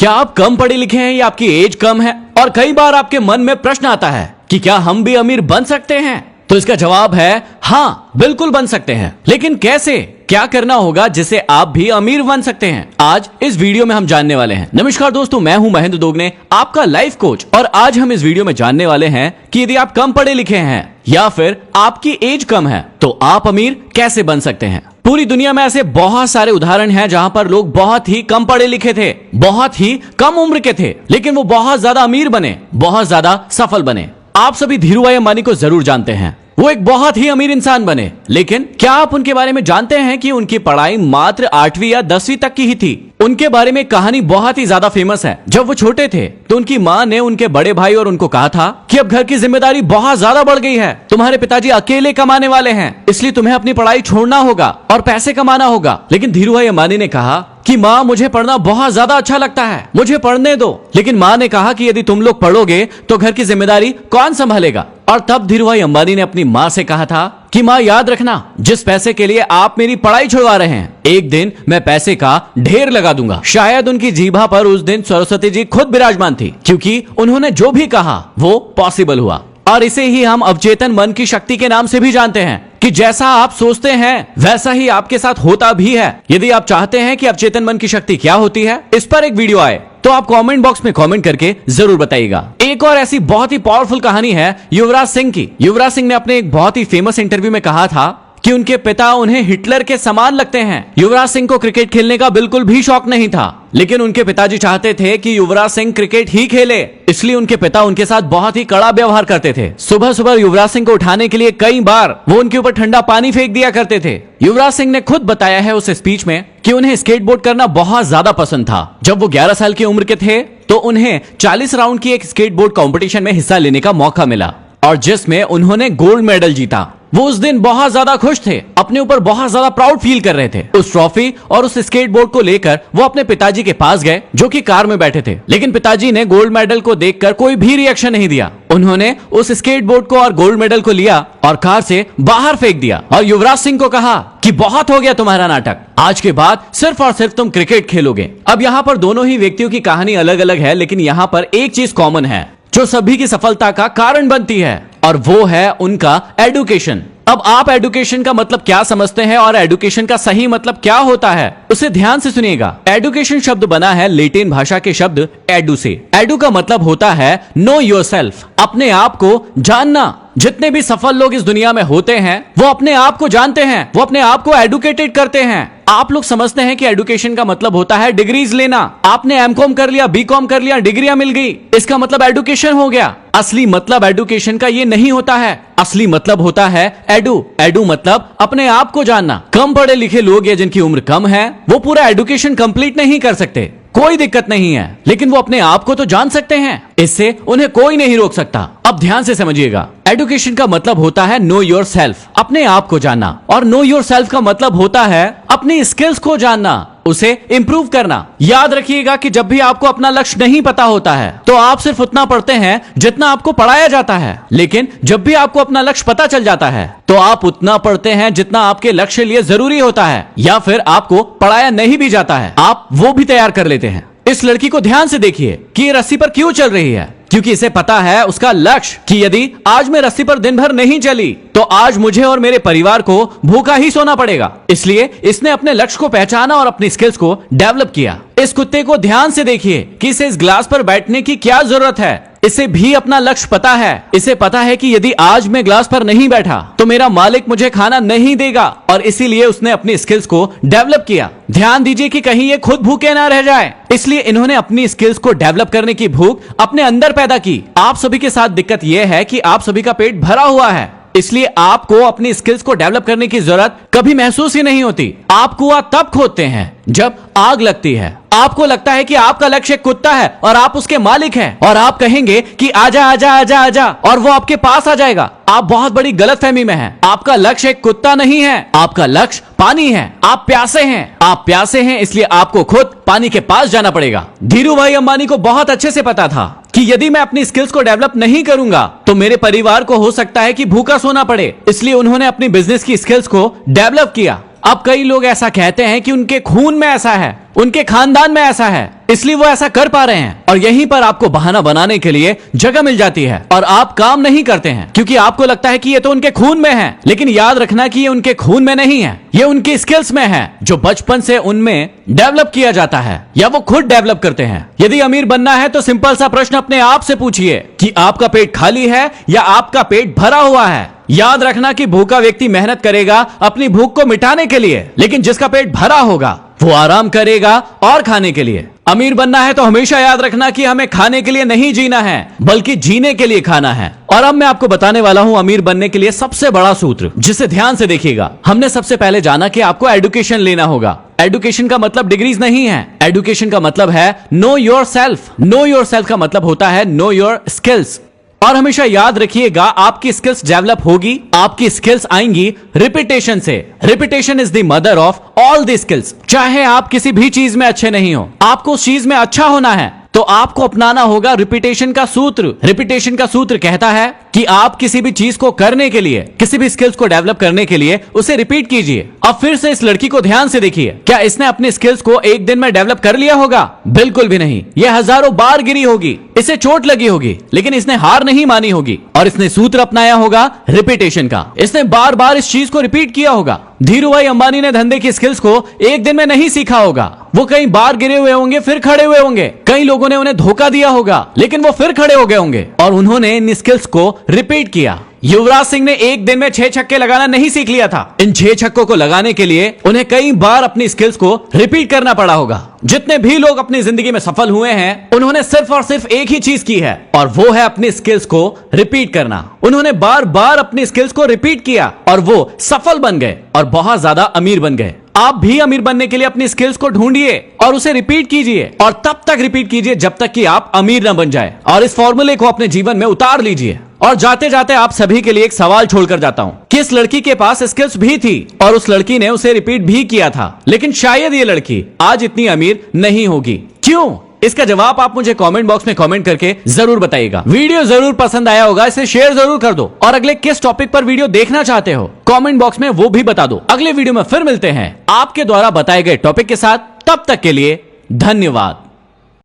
क्या आप कम पढ़े लिखे हैं या आपकी एज कम है? और कई बार आपके मन में प्रश्न आता है कि क्या हम भी अमीर बन सकते हैं? तो इसका जवाब है हाँ, बिल्कुल बन सकते हैं। लेकिन कैसे? क्या करना होगा जिससे आप भी अमीर बन सकते हैं? आज इस वीडियो में हम जानने वाले हैं। नमस्कार दोस्तों, मैं हूं महेंद्र दोगने, आपका लाइफ कोच। और आज हम इस वीडियो में जानने वाले हैं कि यदि आप कम पढ़े लिखे हैं या फिर आपकी एज कम है तो आप अमीर कैसे बन सकते हैं। पूरी दुनिया में ऐसे बहुत सारे उदाहरण हैं जहां पर लोग बहुत ही कम पढ़े लिखे थे, बहुत ही कम उम्र के थे, लेकिन वो बहुत ज्यादा अमीर बने, बहुत ज्यादा सफल बने। आप सभी धीरूभाई अंबानी को जरूर जानते हैं। वो एक बहुत ही अमीर इंसान बने, लेकिन क्या आप उनके बारे में जानते हैं कि उनकी पढ़ाई मात्र 8वीं या 10वीं तक की ही थी? उनके बारे में कहानी बहुत ही ज्यादा फेमस है। जब वो छोटे थे तो उनकी माँ ने उनके बड़े भाई और उनको कहा था कि अब घर की जिम्मेदारी बहुत ज्यादा बढ़ गई है, तुम्हारे पिताजी अकेले कमाने वाले हैं, इसलिए तुम्हें अपनी पढ़ाई छोड़ना होगा और पैसे कमाना होगा। लेकिन धीरूभाई अंबानी ने कहा कि माँ, मुझे पढ़ना बहुत ज्यादा अच्छा लगता है, मुझे पढ़ने दो। लेकिन माँ ने कहा कि यदि तुम लोग पढ़ोगे तो घर की जिम्मेदारी कौन संभालेगा? और तब धीरूभाई अंबानी ने अपनी माँ से कहा था कि माँ, याद रखना, जिस पैसे के लिए आप मेरी पढ़ाई छुड़वा रहे हैं, एक दिन मैं पैसे का ढेर लगा दूंगा। शायद उनकी जीभा पर उस दिन सरस्वती जी खुद विराजमान थी, क्योंकि उन्होंने जो भी कहा वो पॉसिबल हुआ। और इसे ही हम अवचेतन मन की शक्ति के नाम से भी जानते हैं कि जैसा आप सोचते हैं वैसा ही आपके साथ होता भी है। यदि आप चाहते हैं कि अवचेतन मन की शक्ति क्या होती है, इस पर एक वीडियो आए तो आप कमेंट बॉक्स में कमेंट करके जरूर बताइएगा। एक और ऐसी बहुत ही पावरफुल कहानी है युवराज सिंह की। युवराज सिंह ने अपने एक बहुत ही फेमस इंटरव्यू में कहा था कि उनके पिता उन्हें हिटलर के समान लगते हैं। युवराज सिंह को क्रिकेट खेलने का बिल्कुल भी शौक नहीं था, लेकिन उनके पिताजी चाहते थे कि युवराज सिंह क्रिकेट ही खेले, इसलिए उनके पिता उनके साथ बहुत ही कड़ा व्यवहार करते थे। सुबह सुबह युवराज सिंह को उठाने के लिए कई बार वो उनके ऊपर ठंडा पानी फेंक दिया करते थे। युवराज सिंह ने खुद बताया है उस स्पीच में कि उन्हें स्केटबोर्ड करना बहुत ज्यादा पसंद था। जब वो 11 साल की उम्र के थे तो उन्हें 40 राउंड की एक स्केटबोर्ड कंपटीशन में हिस्सा लेने का मौका मिला और जिसमें उन्होंने गोल्ड मेडल जीता। वो उस दिन बहुत ज्यादा खुश थे, अपने ऊपर बहुत ज्यादा प्राउड फील कर रहे थे। उस ट्रॉफी और उस स्केटबोर्ड को लेकर वो अपने पिताजी के पास गए, जो कि कार में बैठे थे। लेकिन पिताजी ने गोल्ड मेडल को देखकर कोई भी रिएक्शन नहीं दिया। उन्होंने उस स्केटबोर्ड को और गोल्ड मेडल को लिया और कार से बाहर फेंक दिया और युवराज सिंह को कहा कि बहुत हो गया तुम्हारा नाटक, आज के बाद सिर्फ और सिर्फ तुम क्रिकेट खेलोगे। अब यहाँ पर दोनों ही व्यक्तियों की कहानी अलग अलग है, लेकिन यहाँ पर एक चीज कॉमन है जो सभी की सफलता का कारण बनती है, और वो है उनका एडुकेशन। अब आप एडुकेशन का मतलब क्या समझते हैं और एडुकेशन का सही मतलब क्या होता है, उसे ध्यान से सुनिएगा। एडुकेशन शब्द बना है लैटिन भाषा के शब्द एडु से। एडु का मतलब होता है नो योरसेल्फ, अपने आप को जानना। जितने भी सफल लोग इस दुनिया में होते हैं वो अपने आप को जानते हैं, वो अपने आप को एडुकेटेड करते हैं। आप लोग समझते हैं कि एडुकेशन का मतलब होता है डिग्रीज लेना। आपने एमकॉम कर लिया, बीकॉम कर लिया, डिग्रियां मिल गई, इसका मतलब एडुकेशन हो गया। असली मतलब एडुकेशन का ये नहीं होता है। असली मतलब होता है एडु। एडु मतलब अपने आप को जानना। कम पढ़े लिखे लोग या जिनकी उम्र कम है वो पूरा एडुकेशन कंप्लीट नहीं कर सकते, कोई दिक्कत नहीं है, लेकिन वो अपने आप को तो जान सकते हैं। इससे उन्हें कोई नहीं रोक सकता। अब ध्यान से समझिएगा, एडुकेशन का मतलब होता है नो योर सेल्फ, अपने आप को जानना। और नो योर सेल्फ का मतलब होता है अपनी स्किल्स को जानना, उसे इंप्रूव करना। याद रखिएगा कि जब भी आपको अपना लक्ष्य नहीं पता होता है तो आप सिर्फ उतना पढ़ते हैं जितना आपको पढ़ाया जाता है, लेकिन जब भी आपको अपना लक्ष्य पता चल जाता है तो आप उतना पढ़ते हैं जितना आपके लक्ष्य लिए जरूरी होता है, या फिर आपको पढ़ाया नहीं भी जाता है आप वो भी तैयार कर लेते हैं। इस लड़की को ध्यान से देखिए कि ये रस्सी पर क्यों चल रही है, क्योंकि इसे पता है उसका लक्ष्य कि यदि आज मैं रस्सी पर दिन भर नहीं चली तो आज मुझे और मेरे परिवार को भूखा ही सोना पड़ेगा। इसलिए इसने अपने लक्ष्य को पहचाना और अपनी स्किल्स को डेवलप किया। इस कुत्ते को ध्यान से देखिए कि इसे इस ग्लास पर बैठने की क्या जरूरत है। इसे भी अपना लक्ष्य पता है। इसे पता है कि यदि आज मैं ग्लास पर नहीं बैठा तो मेरा मालिक मुझे खाना नहीं देगा, और इसीलिए उसने अपनी स्किल्स को डेवलप किया। ध्यान दीजिए कि कहीं ये खुद भूखे ना रह जाए, इसलिए इन्होंने अपनी स्किल्स को डेवलप करने की भूख अपने अंदर पैदा की। आप सभी के साथ दिक्कत यह है कि आप सभी का पेट भरा हुआ है, इसलिए आपको अपनी स्किल्स को डेवलप करने की जरूरत कभी महसूस ही नहीं होती। आप कुआं तब खोदते हैं जब आग लगती है। आपको लगता है कि आपका लक्ष्य एक कुत्ता है और आप उसके मालिक हैं, और आप कहेंगे कि आजा आजा आजा आजा, और वो आपके पास आ जाएगा। आप बहुत बड़ी गलतफहमी में हैं। आपका लक्ष्य एक कुत्ता नहीं है, आपका लक्ष्य पानी है। आप प्यासे हैं, आप प्यासे हैं, इसलिए आपको खुद पानी के पास जाना पड़ेगा। धीरूभाई अंबानी को बहुत अच्छे से पता था कि यदि मैं अपनी स्किल्स को डेवलप नहीं करूंगा तो मेरे परिवार को हो सकता है कि भूखा सोना पड़े, इसलिए उन्होंने अपनी बिजनेस की स्किल्स को डेवलप किया। अब कई लोग ऐसा कहते हैं कि उनके खून में ऐसा है, उनके खानदान में ऐसा है, इसलिए वो ऐसा कर पा रहे हैं। और यहीं पर आपको बहाना बनाने के लिए जगह मिल जाती है और आप काम नहीं करते हैं क्योंकि आपको लगता है कि ये तो उनके खून में है। लेकिन याद रखना कि ये उनके खून में नहीं है, ये उनकी स्किल्स में है जो बचपन से उनमें डेवलप किया जाता है या वो खुद डेवलप करते हैं। यदि अमीर बनना है तो सिंपल सा प्रश्न अपने आप से पूछिए कि आपका पेट खाली है या आपका पेट भरा हुआ है। याद रखना कि भूखा व्यक्ति मेहनत करेगा अपनी भूख को मिटाने के लिए, लेकिन जिसका पेट भरा होगा वो आराम करेगा और खाने के लिए। अमीर बनना है तो हमेशा याद रखना कि हमें खाने के लिए नहीं जीना है बल्कि जीने के लिए खाना है। और अब मैं आपको बताने वाला हूं अमीर बनने के लिए सबसे बड़ा सूत्र, जिसे ध्यान से देखिएगा। हमने सबसे पहले जाना कि आपको एजुकेशन लेना होगा। एजुकेशन का मतलब डिग्रीज नहीं है, एजुकेशन का मतलब है know your self. Know your self का मतलब होता है नो योर स्किल्स। और हमेशा याद रखिएगा आपकी स्किल्स डेवलप होगी, आपकी स्किल्स आएंगी रिपीटेशन से। Repetition is the mother of all the skills. चाहे आप किसी भी चीज में अच्छे नहीं हो, आपको उस चीज में अच्छा होना है तो आपको अपनाना होगा रिपीटेशन का सूत्र। रिपीटेशन का सूत्र कहता है कि आप किसी भी चीज को करने के लिए, किसी भी स्किल्स को डेवलप करने के लिए उसे रिपीट कीजिए। अब फिर से इस लड़की को ध्यान से देखिए, क्या इसने अपनी स्किल्स को एक दिन में डेवलप कर लिया होगा? बिल्कुल भी नहीं। यह हजारों बार गिरी होगी, इसे चोट लगी होगी, लेकिन इसने हार नहीं मानी होगी और इसने सूत्र अपनाया होगा रिपीटेशन का। इसने बार बार इस चीज को रिपीट किया होगा। धीरूभाई अंबानी ने धंधे की स्किल्स को एक दिन में नहीं सीखा होगा। वो कई बार गिरे हुए होंगे फिर खड़े हुए होंगे। कई लोगों ने उन्हें धोखा दिया होगा लेकिन वो फिर खड़े हो गए होंगे और उन्होंने इन स्किल्स को रिपीट किया। युवराज सिंह ने एक दिन में 6 छक्के लगाना नहीं सीख लिया था। इन 6 छक्कों को लगाने के लिए उन्हें कई बार अपनी स्किल्स को रिपीट करना पड़ा होगा। जितने भी लोग अपनी जिंदगी में सफल हुए हैं उन्होंने सिर्फ और सिर्फ एक ही चीज की है और वो है अपनी स्किल्स को रिपीट करना। उन्होंने बार बार अपनी स्किल्स को रिपीट किया और वो सफल बन गए और बहुत ज्यादा अमीर बन गए। आप भी अमीर बनने के लिए अपनी स्किल्स को ढूंढिए और उसे रिपीट कीजिए और तब तक रिपीट कीजिए जब तक कि आप अमीर न बन जाए। और इस फॉर्मूले को अपने जीवन में उतार लीजिए। और जाते जाते आप सभी के लिए एक सवाल छोड़कर जाता हूं कि इस लड़की के पास स्किल्स भी थी और उस लड़की ने उसे रिपीट भी किया था, लेकिन शायद ये लड़की आज इतनी अमीर नहीं होगी। क्यों? इसका जवाब आप मुझे कमेंट बॉक्स में कमेंट करके जरूर बताइएगा। वीडियो जरूर पसंद आया होगा, इसे शेयर जरूर कर दो और अगले किस टॉपिक पर वीडियो देखना चाहते हो कमेंट बॉक्स में वो भी बता दो। अगले वीडियो में फिर मिलते हैं आपके द्वारा बताए गए टॉपिक के साथ। तब तक के लिए धन्यवाद।